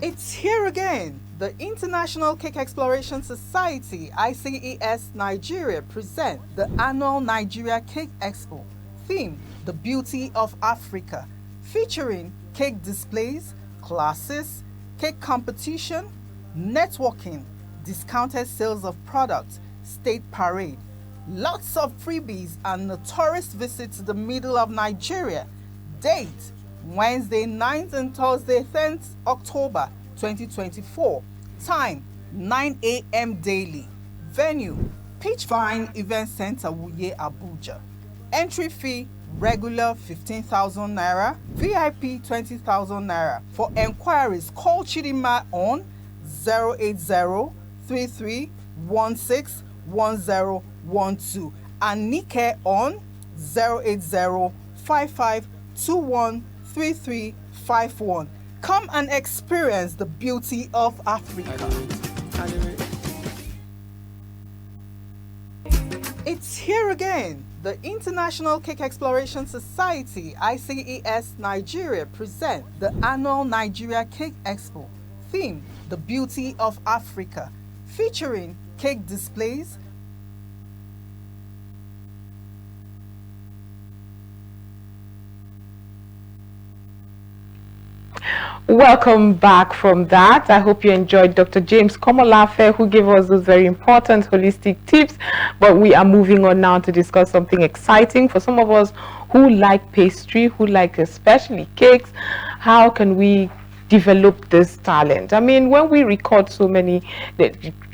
It's here again. The International Cake Exploration Society, ICES Nigeria, present the annual Nigeria Cake Expo. Theme, The Beauty of Africa, featuring cake displays, classes, cake competition, networking, discounted sales of products, state parade, lots of freebies, and a tourist visit to the middle of Nigeria. Date, Wednesday 9th and Thursday 10th October 2024. Time, 9 a.m. daily. Venue, Peachvine Event Center, Wuye, Abuja. Entry fee, regular 15,000 naira, VIP 20,000 naira. For enquiries, call Chidima on 080-3316-1012 and Nike on 080-5521-3351. Come and experience the beauty of Africa. It's here again. The International Cake Exploration Society, ICES Nigeria, present the annual Nigeria Cake Expo. Theme, The Beauty of Africa, featuring cake displays, Welcome back from that. I hope you enjoyed Dr. James Komolafe, who gave us those very important holistic tips. But we are moving on now to discuss something exciting for some of us who like pastry, who like especially cakes. How can we develop this talent? I mean, when we record so many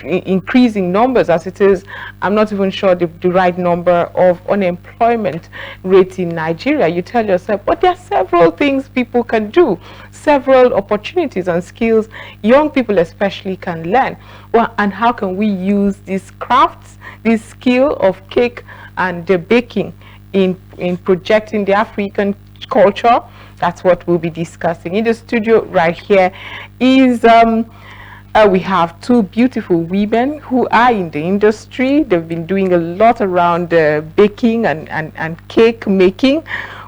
increasing numbers as it is, I'm not even sure the right number of unemployment rate in Nigeria, you tell yourself, but there are several things people can do, several opportunities and skills young people especially can learn. Well, and how can we use these crafts, this skill of cake and the baking in projecting the African culture? That's what we'll be discussing. In the studio right here is we have two beautiful women who are in the industry. They've been doing a lot around baking and cake making.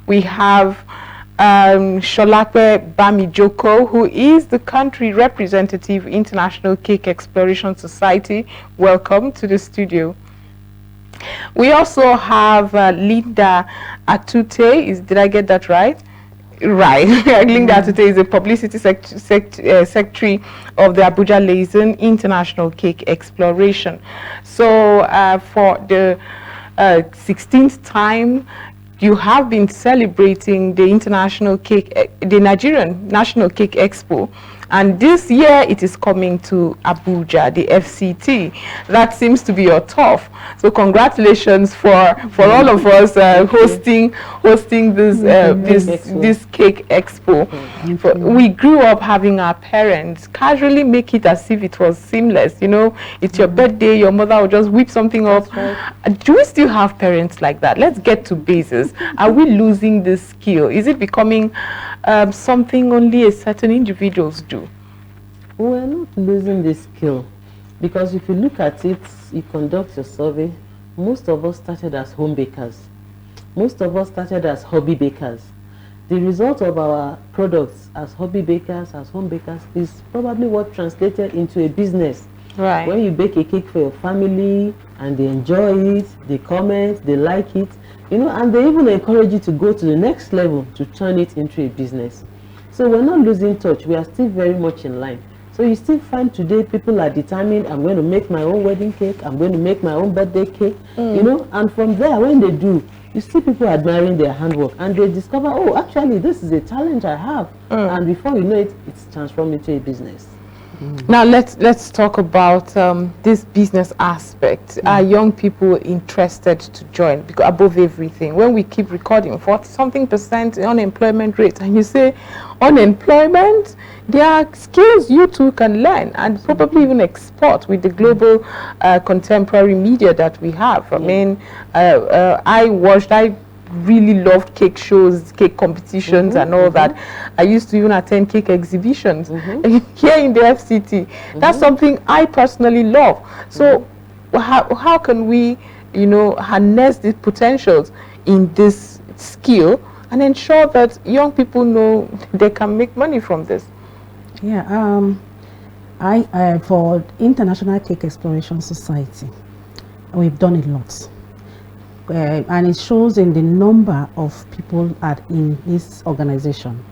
We have Sholape Bamijoko, who is the country representative, International Cake Exploration Society. Welcome to the studio. We also have Linda Atute. Did I get that right? Right. Linda Atute is the publicity secretary of the Abuja Liaison International Cake Exploration. So for the 16th time, you have been celebrating the the Nigerian National Cake Expo, and this year it is coming to Abuja, the FCT. That seems to be your turf. So congratulations for all of us hosting this cake expo. We grew up having our parents casually make it as if it was seamless. You know, it's your birthday, your mother will just whip something up. Right. Do we still have parents like that? Let's get to basis. Are we losing this skill? Is it becoming something only a certain individuals do? We're not losing this skill, because if you look at it, you conduct a survey, most of us started as home bakers. Most of us started as hobby bakers. The result of our products as hobby bakers, as home bakers, is probably what translated into a business. Right. When you bake a cake for your family and they enjoy it, they comment, they like it, you know, and they even encourage you to go to the next level to turn it into a business. So we're not losing touch. We are still very much in line. So you still find today people are determined, I'm going to make my own wedding cake, I'm going to make my own birthday cake, you know, and from there, when they do, you see people admiring their handwork, and they discover, oh, actually, this is a talent I have. And before you know it, it's transformed into a business. Now let's talk about this business aspect. Are young people interested to join? Because above everything, when we keep recording 40-something% unemployment rate, and you say unemployment, there are skills you too can learn and probably even export with the global contemporary media that we have. I mean, I really loved cake shows, cake competitions and all that. I used to even attend cake exhibitions here in the FCT. That's something I personally love. So how can we, you know, harness the potentials in this skill and ensure that young people know they can make money from this? Yeah, I for International Cake Exploration Society, we've done a lot, and it shows in the number of people in this organization.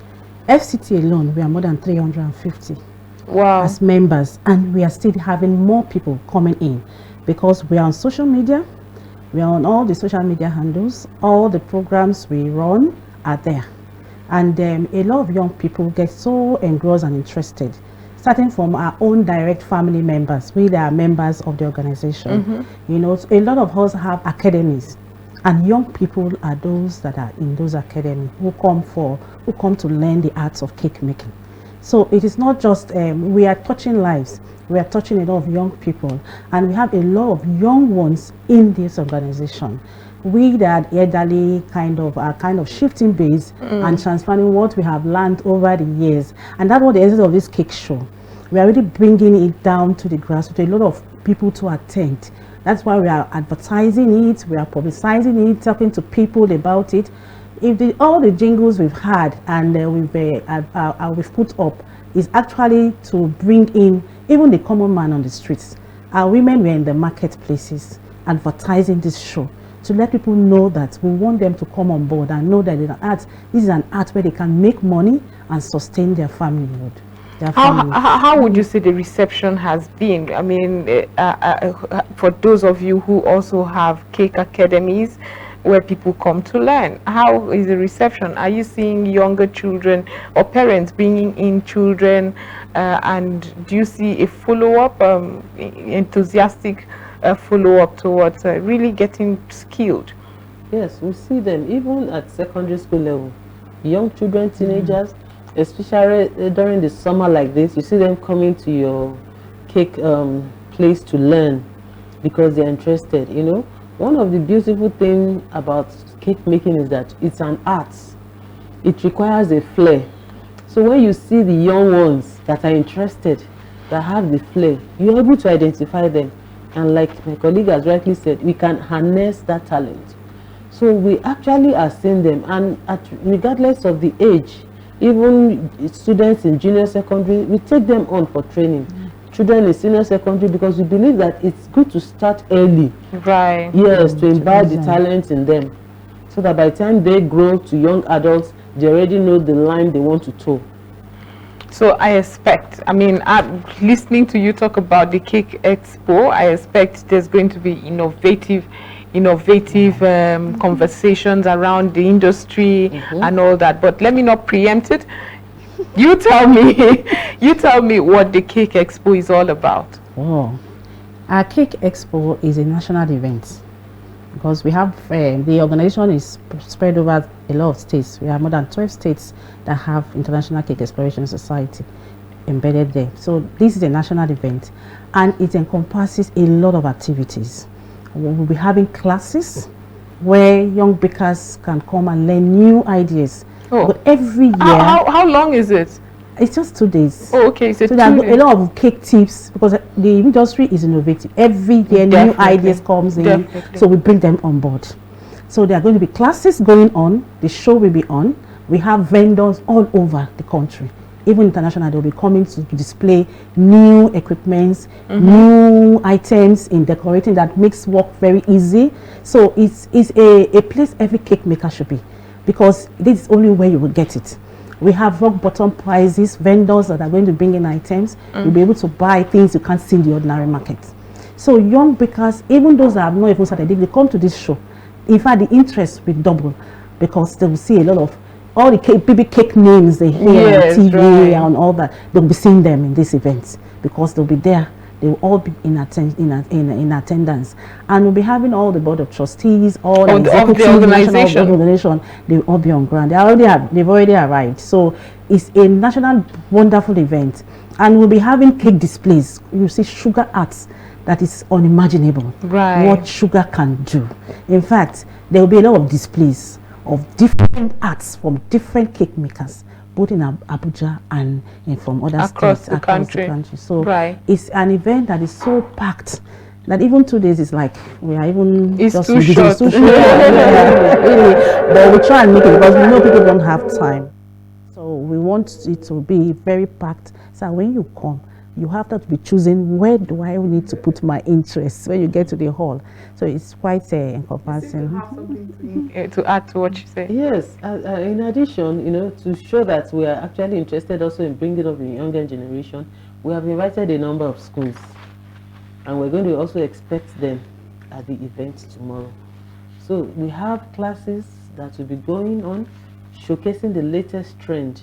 FCT alone, we are more than 350 Wow. as members, and we are still having more people coming in because we are on social media. We are on all the social media handles. All the programs we run are there. And a lot of young people get so engrossed and interested, starting from our own direct family members. We are members of the organization. You know, so a lot of us have academies, and young people are those that are in those academies who come to learn the arts of cake making. So it is not just we are touching lives. We are touching a lot of young people, and we have a lot of young ones in this organization. We that elderly are kind of shifting base and transferring what we have learned over the years, and that's what the essence of this cake show. We are really bringing it down to the grass with a lot of people to attend. That's why we are advertising it, we are publicizing it, talking to people about it. If all the jingles we've had and we've put up is actually to bring in even the common man on the streets. Our women were in the marketplaces advertising this show to let people know that we want them to come on board and know that this is an art where they can make money and sustain their familyhood. How would you say the reception has been? I mean, for those of you who also have cake academies where people come to learn, how is the reception? Are you seeing younger children or parents bringing in children, and do you see a follow-up, enthusiastic follow-up towards really getting skilled? Yes, we see them even at secondary school level. Young children, teenagers, especially during the summer like this, you see them coming to your cake place to learn because they're interested, you know. One of the beautiful things about cake making is that it's an art. It requires a flair. So when you see the young ones that are interested, that have the flair, you're able to identify them. And like my colleague has rightly said, we can harness that talent. So we actually are seeing them, and regardless of the age, even students in junior secondary, we take them on for training. Children in senior secondary, because we believe that it's good to start early. Right. Yes, to imbibe the talent in them, so that by the time they grow to young adults, they already know the line they want to toe. So I expect, I mean, listening to you talk about the Cake Expo, I expect there's going to be innovative conversations around the industry and all that. But let me not preempt it. You tell me what the Cake Expo is all about. Oh, our Cake Expo is a national event because we have the organization is spread over a lot of states. We have more than 12 states that have International Cake Exploration Society embedded there. So this is a national event, and it encompasses a lot of activities. We'll be having classes where young bakers can come and learn new ideas. Oh. But every year, how long is it? It's just 2 days. Oh, okay. So there are a lot of cake tips because the industry is innovative. Every year, new ideas comes in, so we bring them on board. So there are going to be classes going on. The show will be on. We have vendors all over the country, even international. They'll be coming to display new equipments, new items in decorating that makes work very easy. So it's a place every cake maker should be, because this is only where you will get it. We have rock bottom prices, vendors that are going to bring in items. You'll be able to buy things you can't see in the ordinary market. So young bakers, even those that have not even started, if they come to this show, in fact, the interest will double, because they will see a lot of all the baby cake names they hear on TV and all that. They'll be seeing them in this event because they'll be there. They will all be in attendance, and we'll be having all the board of trustees, all the executives, organization. They will all be on ground. They've already arrived. So it's a national wonderful event, and we'll be having cake displays. You see sugar arts that is unimaginable. Right. What sugar can do. In fact, there will be a lot of displays of different arts from different cake makers, both in Abuja and from other states across the country. So it's an event that is so packed that even 2 days is like we are even it's just too short. Really. But we try and make it because we know people don't have time. So we want it to be very packed. So when you come, you have to be choosing where do I need to put my interest when you get to the hall. So it's quite encompassing. To add to what you say. Yes, in addition, to show that we are actually interested also in bringing up the younger generation, we have invited a number of schools, and we're going to also expect them at the event tomorrow. So we have classes that will be going on, showcasing the latest trend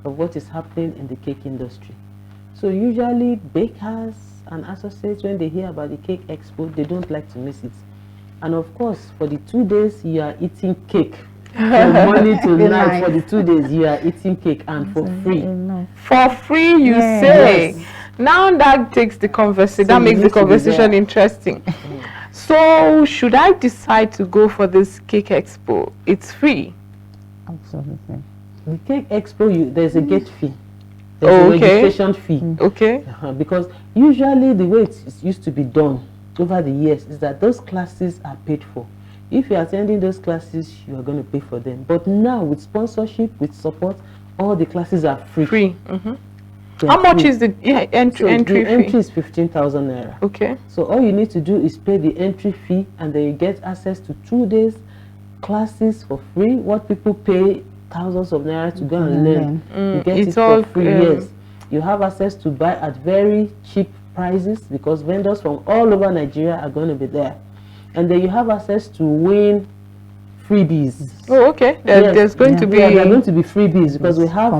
of what is happening in the cake industry. So usually bakers and associates, when they hear about the Cake Expo, they don't like to miss it. And of course, for the 2 days, you are eating cake. From morning to night, for the 2 days, you are eating cake, and for free. For free, you say? Yes. Now that takes the conversation, that makes the conversation interesting. So, should I decide to go for this Cake Expo? It's free. Absolutely. The Cake Expo, there's a gate fee. There's a registration fee. Okay. Because usually the way it used to be done over the years is that those classes are paid for. If you're attending those classes, you are going to pay for them. But now with sponsorship, with support, all the classes are free. Free. How much is the entry fee? The entry is 15,000 naira. Okay. So all you need to do is pay the entry fee, and then you get access to 2 days classes for free. What people pay thousands of naira to go and learn, you get it for free. Yes, you have access to buy at very cheap prices because vendors from all over Nigeria are going to be there, and then you have access to win freebies. Oh, okay. There's going to be there are going to be freebies because we have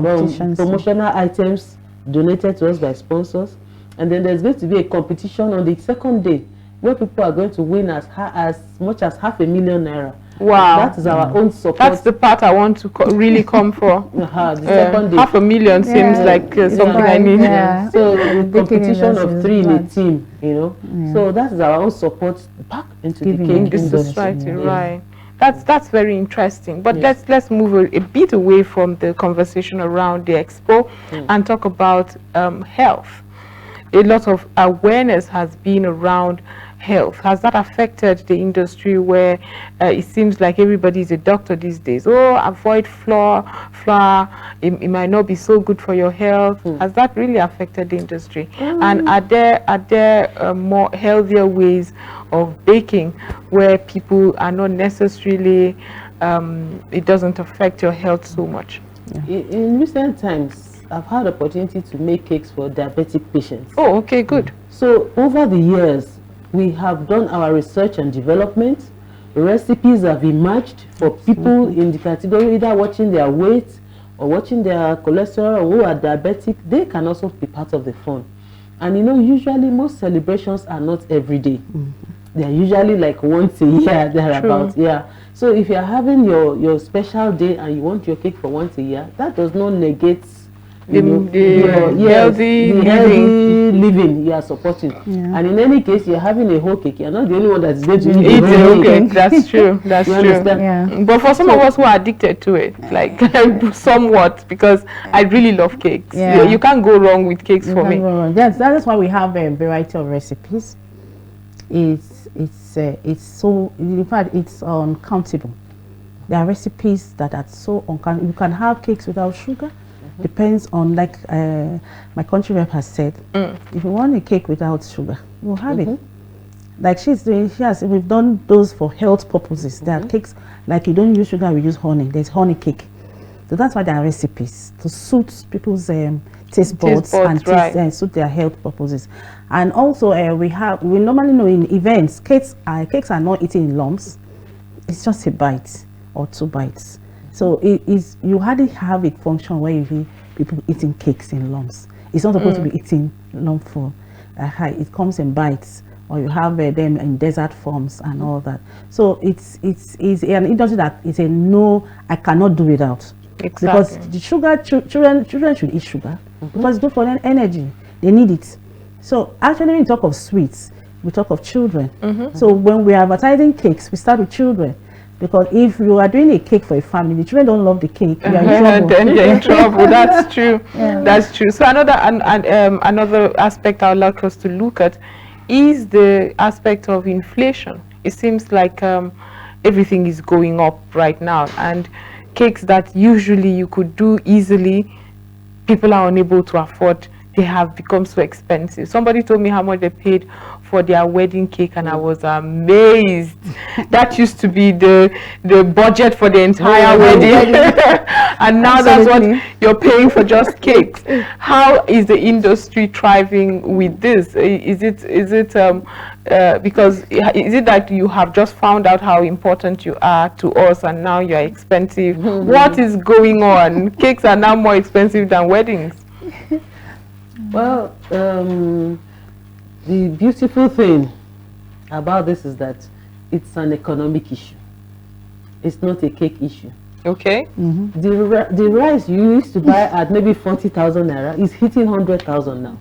promotional items donated to us by sponsors, and then there's going to be a competition on the second day where people are going to win as much as 500,000 naira. Wow, that is our own support. That's the part I want to really come for. The second day. 500,000 seems like something I need. So the competition of 3 in a team, so that is our own support back into the cake industry. Right. That's very interesting. But let's move a bit away from the conversation around the expo and talk about health. A lot of awareness has been around health. Has that affected the industry where it seems like everybody is a doctor these days? Oh, avoid flour, it might not be so good for your health. Has that really affected the industry? And are there more healthier ways of baking where people are not necessarily it doesn't affect your health so much? In recent times, I've had opportunity to make cakes for diabetic patients. Oh, okay, good. So over the years, we have done our research and development. Recipes have emerged for people in the category either watching their weight or watching their cholesterol, or who are diabetic. They can also be part of the fun. And usually most celebrations are not every day. They are usually like once a year, thereabouts. Yeah. So if you are having your special day and you want your cake for once a year, that does not negate the healthy living you are supporting. And in any case, you're having a whole cake. You're not the only one that's going to eat the whole cake. That's true. That's true. But for some of us who are addicted to it, like somewhat, because I really love cakes. You can't go wrong with cakes for me. That is why we have a variety of recipes. It's so, in fact, it's uncountable. There are recipes that are so uncountable. You can have cakes without sugar. Depends on, like my country rep has said, if you want a cake without sugar, you'll have it. Like we've done those for health purposes. There are cakes, like you don't use sugar, we use honey. There's honey cake. So that's why there are recipes to suit people's taste buds and suit their health purposes. And also we normally know in events, cakes are not eaten in lumps. It's just a bite or 2 bites. So you hardly have it function where you see people eating cakes in lumps. It's not supposed to be eaten lumpful. It comes in bites, or you have them in dessert forms and all that. So it's an industry that is a no, I cannot do without. Exactly. Because the sugar, children should eat sugar because it's good for their energy. They need it. So actually, when we talk of sweets, we talk of children. So when we are advertising cakes, we start with children. Because if you are doing a cake for a family, the children don't love the cake, you are in trouble. Then they're in trouble. That's true. That's true. So another aspect I would like us to look at is the aspect of inflation. It seems like everything is going up right now, and cakes that usually you could do easily, people are unable to afford. They have become so expensive. Somebody told me how much they paid for their wedding cake, and I was amazed. That used to be the budget for the entire wedding. And now that's what you're paying for just cakes. How is the industry thriving with this? Is it because is it that you have just found out how important you are to us and now you're expensive? What is going on? Cakes are now more expensive than weddings. Well, the beautiful thing about this is that it's an economic issue. It's not a cake issue. Okay. The rice you used to buy at maybe 40,000 naira is hitting 100,000 now.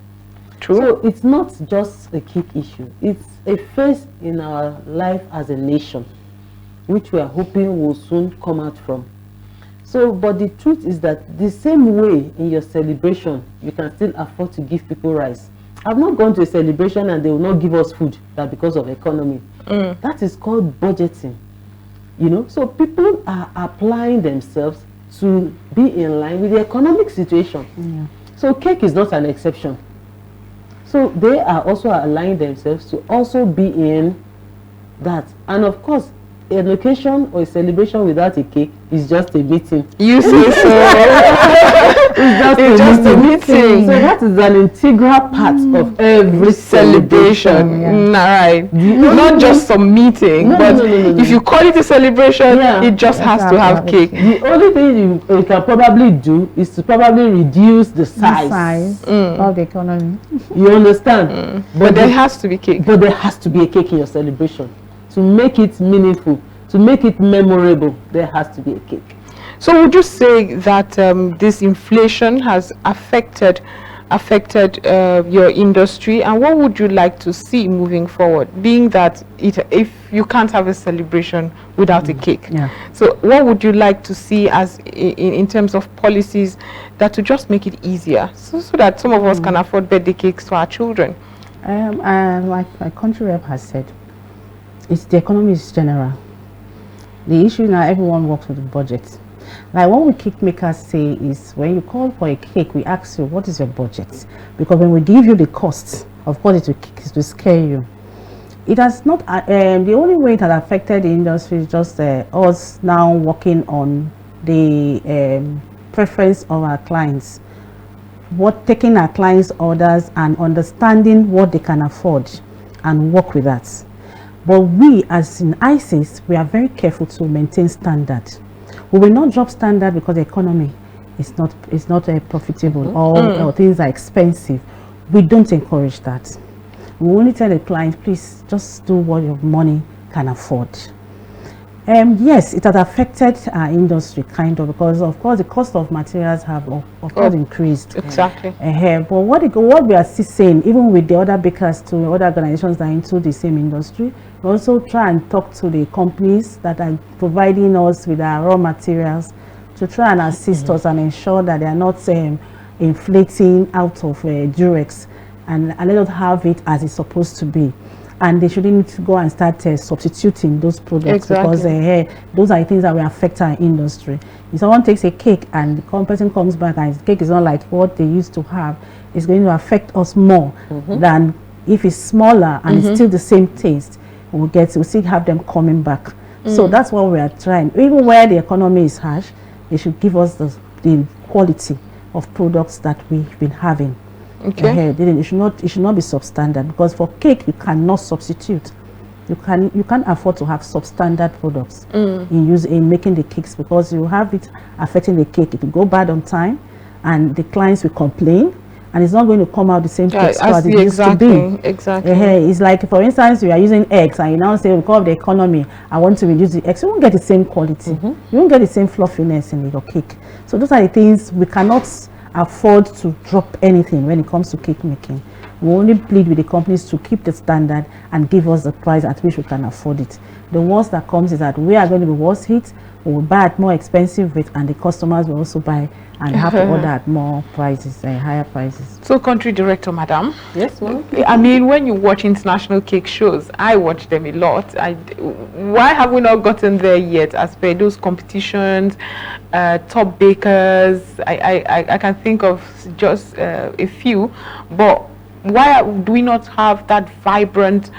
True. So it's not just a cake issue. It's a phase in our life as a nation, which we are hoping will soon come out from. So, but the truth is that the same way in your celebration, you can still afford to give people rice. I've not gone to a celebration and they will not give us food that because of economy. That is called budgeting. You know, so people are applying themselves to be in line with the economic situation. So cake is not an exception. So they are also aligning themselves to also be in that. And of course, an occasion or a celebration without a cake is just a meeting. You say so. It's just a meeting. So that is an integral part of every celebration. Right. Not just some meeting, but if you call it a celebration, it just has to have cake. The only thing you can probably do is to probably reduce the size of the economy. You understand? But there has to be cake. But there has to be a cake in your celebration. To make it meaningful, to make it memorable, there has to be a cake. So would you say that this inflation has affected your industry, and what would you like to see moving forward, being that if you can't have a celebration without a cake? So what would you like to see as in terms of policies that to just make it easier so that some of us can afford birthday cakes to our children? Like my country rep has said, the economy is general. The issue now, everyone works with the budget. Like what we cake makers say is, when you call for a cake, we ask you, what is your budget? Because when we give you the costs, of course it will scare you. It has not, the only way it has affected the industry is just us now working on the preference of our clients. Taking our clients' orders and understanding what they can afford and work with that. But we, as in ISIS, we are very careful to maintain standard. We will not drop standard because the economy is not profitable or things are expensive. We don't encourage that. We only tell the client, please just do what your money can afford. Yes, it has affected our industry kind of, because of course the cost of materials have of course increased. Exactly. But what we are still saying, even with the other bakers to other organizations that are into the same industry, we also try and talk to the companies that are providing us with our raw materials to try and assist us and ensure that they are not inflating out of Durex and let us have it as it's supposed to be. And they shouldn't need to go and start substituting those products because those are things that will affect our industry. If someone takes a cake and the person comes back and the cake is not like what they used to have, it's going to affect us more than if it's smaller and it's still the same taste. We'll still have them coming back. So that's what we are trying. Even where the economy is harsh, they should give us the quality of products that we've been having. Okay. It should not be substandard, because for cake you cannot substitute. You can't afford to have substandard products in making the cakes, because you have it affecting the cake. It will go bad on time, and the clients will complain, and it's not going to come out the same texture as it used to be. Exactly. It's like, for instance, you are using eggs and you now say, because of the economy, I want to reduce the eggs. You won't get the same quality. You won't get the same fluffiness in your cake. So those are the things we cannot afford to drop anything when it comes to cake making. We only plead with the companies to keep the standard and give us the price at which we can afford it. The worst that comes is that we are going to be worse hit. We will buy at more expensive rate, and the customers will also buy and have to order at more prices, higher prices. So, country director, madam. Yes, well. I mean, when you watch international cake shows, I watch them a lot. Why have we not gotten there yet? As per those competitions, top bakers, I can think of just a few, but why do we not have that vibrant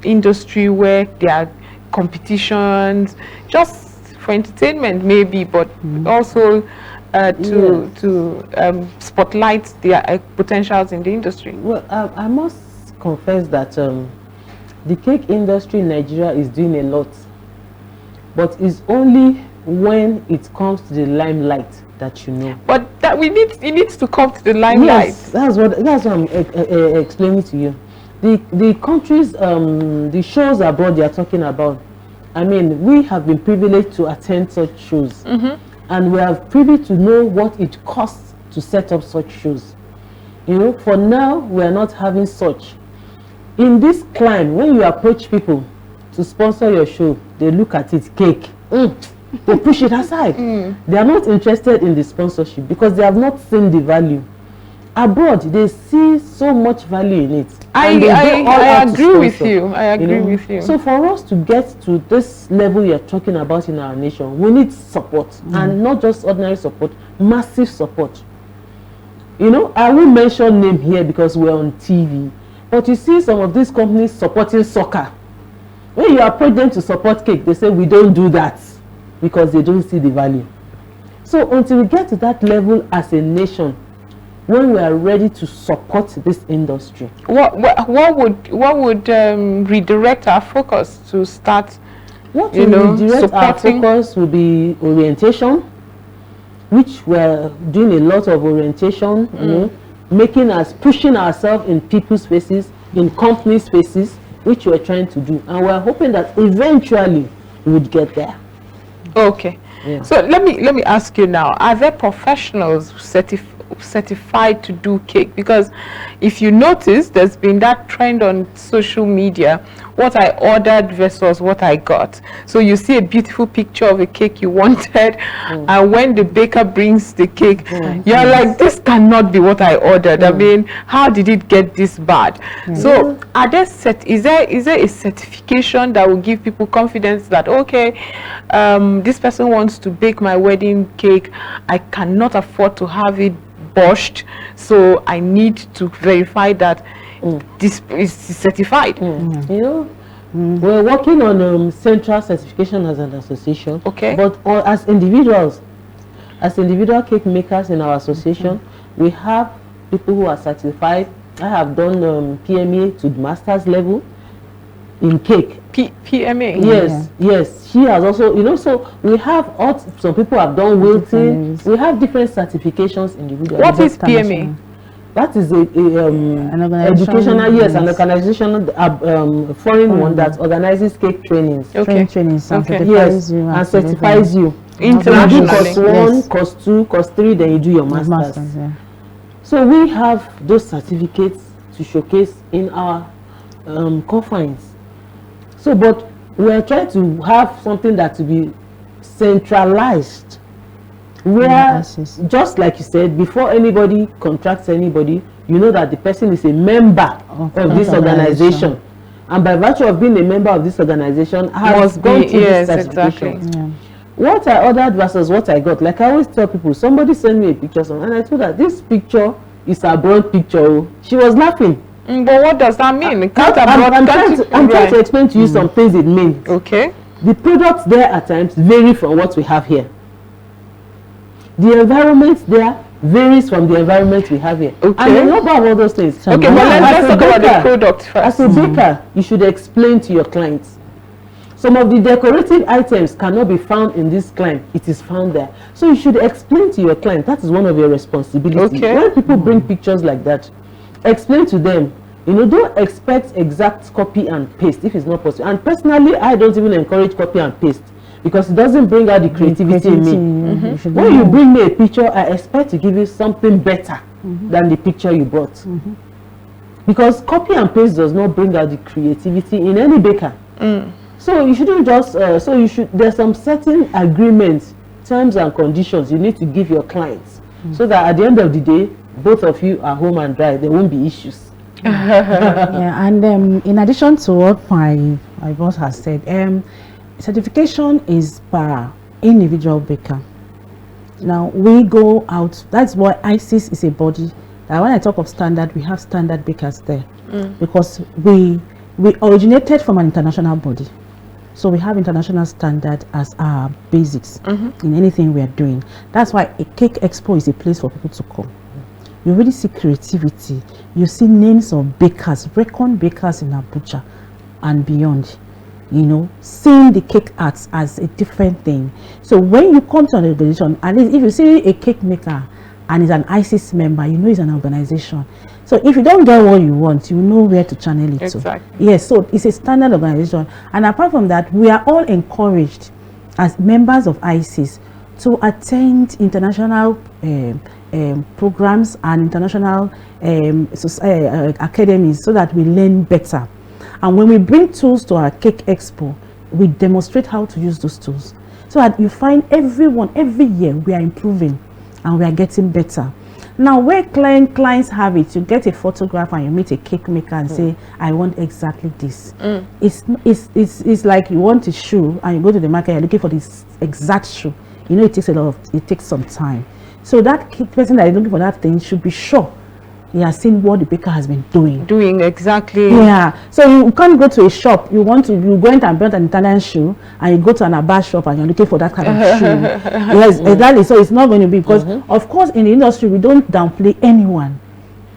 industry where there are competitions, just for entertainment maybe, but also to spotlight their potentials in the industry? Well, I must confess that the cake industry in Nigeria is doing a lot, but it's only when it comes to the limelight that you know. But that it needs to come to the limelight. Yes, that's what I'm explaining to you. The countries, the shows abroad they are talking about, I mean, we have been privileged to attend such shows, and we are privy to know what it costs to set up such shows. You know, for now, we are not having such. In this climb, when you approach people to sponsor your show, they look at it, cake. They push it aside. They are not interested in the sponsorship because they have not seen the value. Abroad, they see so much value in it. I agree with you. I agree with you. So for us to get to this level you're talking about in our nation, we need support, and not just ordinary support, massive support. You know, I will mention name here because we're on TV, but you see some of these companies supporting soccer. When you approach them to support cake, they say we don't do that because they don't see the value. So until we get to that level as a nation, when we are ready to support this industry, what would redirect our focus to start? What will redirect our focus will be orientation, which we're doing a lot of orientation, you know, making us, pushing ourselves in people's spaces, in company spaces, which we're trying to do, and we're hoping that eventually we would get there. Okay. Yeah. So let me ask you now, are there professionals certified to do cake? Because if you notice, there's been that trend on social media, what I ordered versus what I got. So you see a beautiful picture of a cake you wanted, and when the baker brings the cake, you're like, this cannot be what I ordered. I mean, how did it get this bad? So are there is there a certification that will give people confidence that, okay, this person wants to bake my wedding cake, I cannot afford to have it botched, so I need to verify that this is certified? You know, we're working on central certification as an association. Okay. But as individuals, as individual cake makers in our association, we have people who are certified. I have done PMA to the master's level in cake. PMA? Yes, yes. She has also, you know, so we have some people have done wilting. We have different certifications individually. What is PMA? That is an educational, yes, an organization, foreign one that organizes cake trainings. Okay. Trainings, Okay. Yes, and certifies you. Internationally. Course 1, course 2, course 3, then you do your masters. Yeah. So we have those certificates to showcase in our confines. So, but we're trying to have something that will be centralized, where, just like you said, before anybody contracts anybody, you know that the person is a member of this organization, and by virtue of being a member of this organization, has gone through this certification. Exactly. Yeah. What I ordered versus what I got, like I always tell people, somebody sent me a picture, and I told her this picture is a broad picture. She was laughing. But what does that mean? I'm trying to explain to you some things it means. Okay. The products there at times vary from what we have here. The environment there varies from the environment we have here. Okay. And a number of all those things. Okay, but let's talk about the product first. As a baker, you should explain to your clients. Some of the decorative items cannot be found in this client. It is found there. So you should explain to your client. That is one of your responsibilities. Okay. When people bring pictures like that, explain to them. You know, don't expect exact copy and paste if it's not possible. And personally, I don't even encourage copy and paste because it doesn't bring out the creativity in me. When you bring me a picture, I expect to give you something better than the picture you brought. because copy and paste does not bring out the creativity in any baker. So you shouldn't just there's some certain agreements, terms and conditions you need to give your clients, so that at the end of the day both of you are home and dry. There won't be issues. Yeah, and in addition to what my boss has said, certification is per individual baker. Now we go out, that's why ISIS is a body that when I talk of standard, we have standard bakers there, because we originated from an international body, so we have international standard as our basics in anything we are doing. That's why a cake expo is a place for people to come. You really see creativity, you see names of bakers, reckoned bakers in Abuja and beyond, you know, seeing the cake arts as a different thing. So when you come to an organization, at least if you see a cake maker and is an ISIS member, you know it's an organization. So if you don't get what you want, you know where to channel it to. Yes, so it's a standard organization. And apart from that, we are all encouraged as members of ISIS to attend international programs and international academies, so that we learn better. And when we bring tools to our cake expo, we demonstrate how to use those tools, so that you find every year we are improving and we are getting better. Now where clients have it, you get a photograph and you meet a cake maker and say, I want exactly this. It's like you want a shoe and you go to the market, you're looking for this exact shoe. You know, it takes some time. So that person that is looking for that thing should be sure he has seen what the baker has been doing. Exactly. Yeah. So you can't go to a shop. You go into and buy an Italian shoe, and you go to an Abba shop and you're looking for that kind of shoe. Yes, exactly. So it's not going to be, because of course in the industry we don't downplay anyone.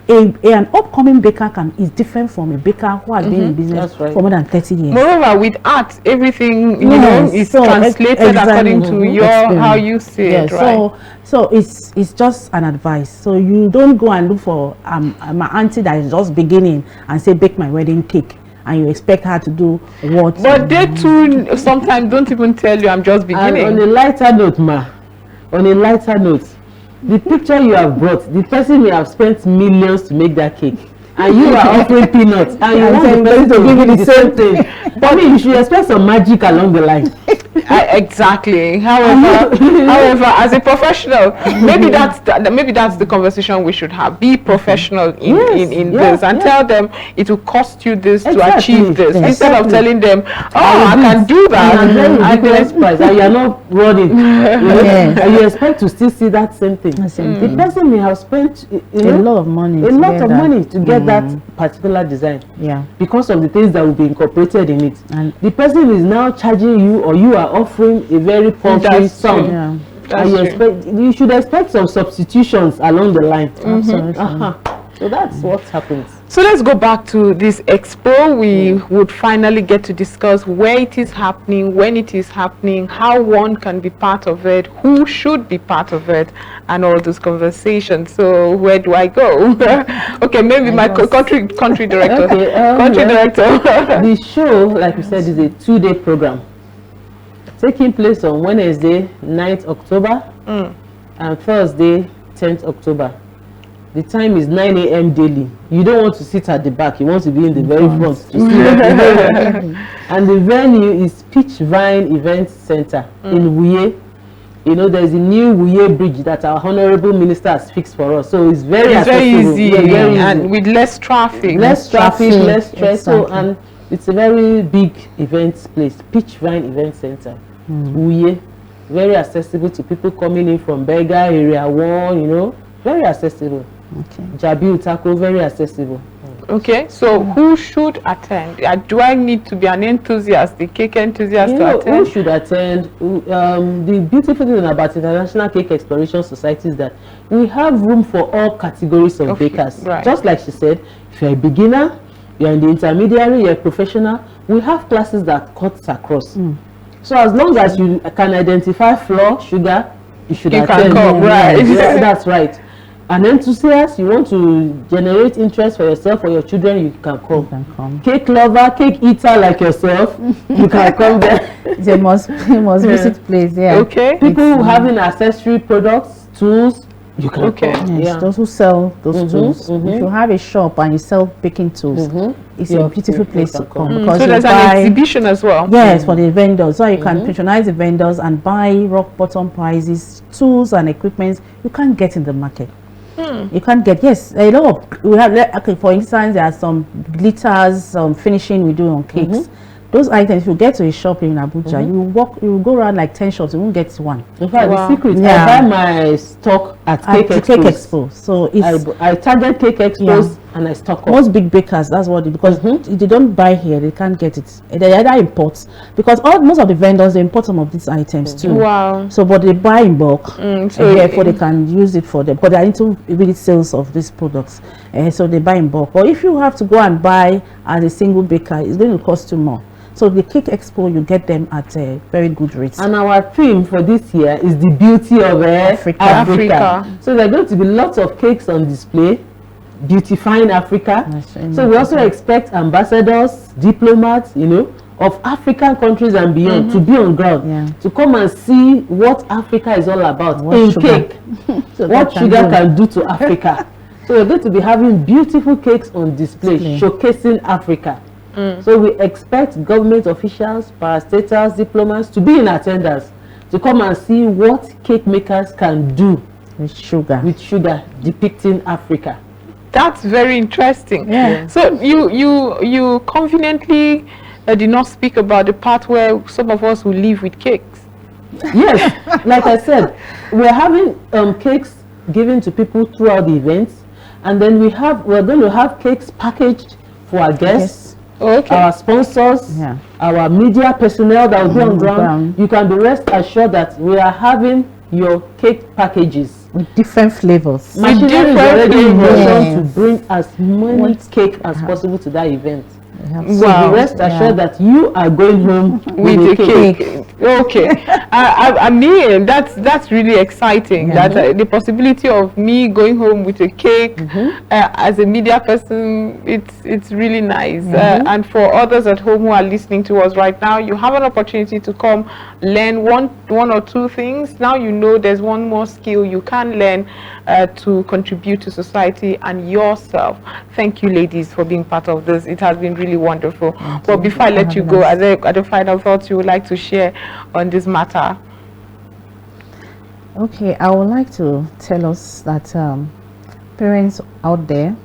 An upcoming baker is different from a baker who has been in business for more than 30 years. Moreover, with art, everything you know is translated according to how you see it, right? So it's just an advice. So you don't go and look for my auntie that is just beginning and say, bake my wedding cake, and you expect her to do what? But they too sometimes don't even tell you, I'm just beginning. And on a lighter note, the picture you have brought, the person may have spent millions to make that cake, and you are offering peanuts, and you want the person to give you the same thing. But I mean, you should expect some magic along the line. Exactly. However, as a professional, maybe that's the conversation we should have. Be professional in this, and tell them it will cost you this to achieve this, instead of telling them, I can do that, and then price, and you are not running. And you expect to still see that same thing. The person may have spent a lot of money to get that particular design, because of the things that will be incorporated in it, and the person is now charging you, or you are offering a very paltry sum. And you should expect some substitutions along the line. So that's what happens. So let's go back to this expo. We would finally get to discuss where it is happening, when it is happening, how one can be part of it, who should be part of it, and all those conversations. So where do I go? Okay, maybe my country director. Country director. The show, like we said, is a 2-day program, taking place on Wednesday, 9th October and Thursday, 10th October. The time is 9 a.m. daily. You don't want to sit at the back. You want to be in the very front to see. And the venue is Peach Vine Event Center in Wuye. You know, there's a new Wuye bridge that our honorable minister has fixed for us. So it's very easy, and with less traffic. Less stress. Exactly. So, and it's a very big event place, Peach Vine Event Center. Wuye, very accessible to people coming in from Berger area 1, you know, very accessible. Jabi Utako, very accessible. Okay, so who should attend? Do I need to be an enthusiast, the cake enthusiast to attend? Who should attend? The beautiful thing about International Cake Exploration Society is that we have room for all categories of bakers. Just like she said, if you're a beginner, you're in the intermediary, you're a professional, we have classes that cuts across. So as long as you can identify flour, sugar, you should attend. That's right. An enthusiast, you want to generate interest for yourself or your children, you can come. Cake lover, cake eater like yourself, you can come there. They must visit place. Okay. People who having accessory products, tools, you can Okay. come. Yes, those who sell those tools. If you have a shop and you sell baking tools, it's a beautiful place to come because So you there's buy, an exhibition as well. yes, for the vendors. So you can patronize the vendors and buy rock bottom prices, tools and equipment you can't get in the market. You can't get, yes, a lot of, we have, okay, for instance, there are some glitters, some finishing we do on cakes. Those items, if you get to a shop in Abuja, you go around like 10 shops, you won't get one. In fact, Wow. the secret, Yeah. I buy my stock at Cake The Expo. Cake Expo. So it's I target Cake Expos and I stock up. most big bakers, that's what they, because if they don't buy here, they can't get it. They either import, because most of the vendors, they import some of these items too. Wow. So, but they buy in bulk, So and therefore they can use it for them, because they are into really sales of these products. So they buy in bulk. But if you have to go and buy as a single baker, it's going to cost you more. So the Cake Expo, you get them at a very good rates. And our theme for this year is the beauty of Africa. So there are going to be lots of cakes on display, beautifying Africa. So we also expect ambassadors, diplomats, you know, of African countries and beyond to be on ground, to come and see what Africa is all about in cake. So what sugar can do to Africa. So we're going to be having beautiful cakes on display, showcasing Africa. So we expect government officials, parastatals, diplomats to be in attendance to come and see what cake makers can do with sugar depicting Africa. That's very interesting. Yeah. So you conveniently did not speak about the part where some of us will live with cakes. Yes, like I said, we're having cakes given to people throughout the events, and then we're going to have cakes packaged for our guests. Okay. Our sponsors, our media personnel that will be on ground. You can be rest assured that we are having your cake packages with different flavors. Machinery is already in motion to bring as many cake as possible to that event. So be rest assured that you are going home with a cake. Okay. I mean, that's really exciting. That the possibility of me going home with a cake as a media person, it's really nice. And for others at home who are listening to us right now, you have an opportunity to come learn one or two things. Now you know there's one more skill you can learn to contribute to society and yourself. Thank you, ladies, for being part of this. It has been really wonderful. But before I let you go, are there final thoughts you would like to share on this matter? Okay, I would like to tell us that parents out there,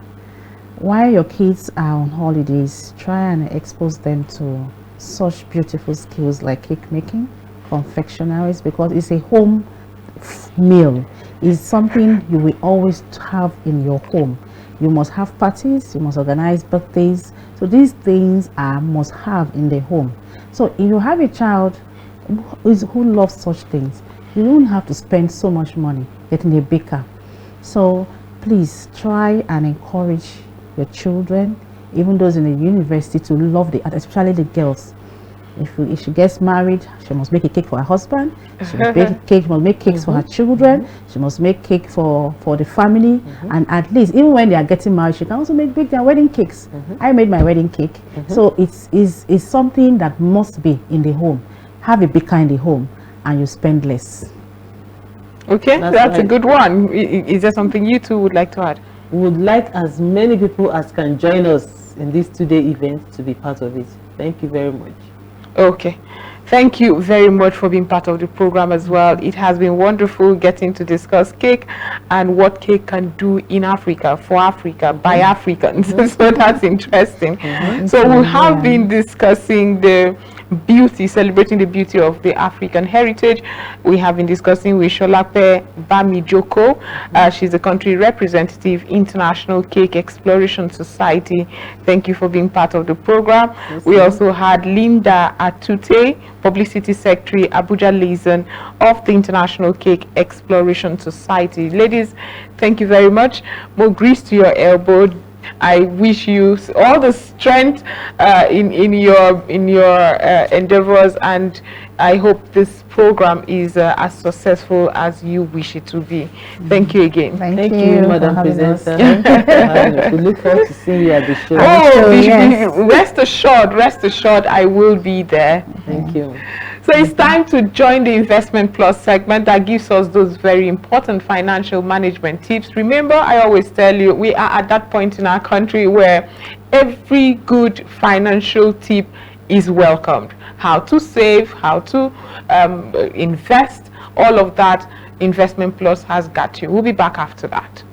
while your kids are on holidays, try and expose them to such beautiful skills like cake making, confectionaries, because it's a home meal. It's something you will always have in your home. You must have parties, you must organize birthdays. So these things are must have in the home. So if you have a child who loves such things, you don't have to spend so much money getting a baker. So please try and encourage your children, even those in the university, to love the art, especially the girls. If she gets married, she must make a cake for her husband. She must make cakes for her children. She must make cake for the family. And at least, even when they are getting married, she can also make their wedding cakes. I made my wedding cake. So it's something that must be in the home. Have a baker in the home, and you spend less. Okay, that's a good one. Is there something you two would like to add? We would like as many people as can join us in this 2-day event to be part of it. Thank you very much. Okay, thank you very much for being part of the program as well. It has been wonderful getting to discuss cake and what cake can do in Africa, for Africa, by Africans. So that's interesting. So we have been discussing the beauty, celebrating the beauty of the African heritage. We have been discussing with Sholape Bamijoko. She's the country representative, International Cake Exploration Society. Thank you for being part of the program. We also had Linda Atute, Publicity Secretary, Abuja Liaison of the International Cake Exploration Society. Ladies, thank you very much. More grease to your elbow. I wish you all the strength in your endeavors, and I hope this program is as successful as you wish it to be. Thank you again. Thank you, Madam Presenter. We look forward to seeing you at the show. Rest assured, I will be there. Thank you. So it's time to join the Investment Plus segment that gives us those very important financial management tips. Remember, I always tell you, we are at that point in our country where every good financial tip is welcomed. How to save, how to invest, all of that, Investment Plus has got you. We'll be back after that.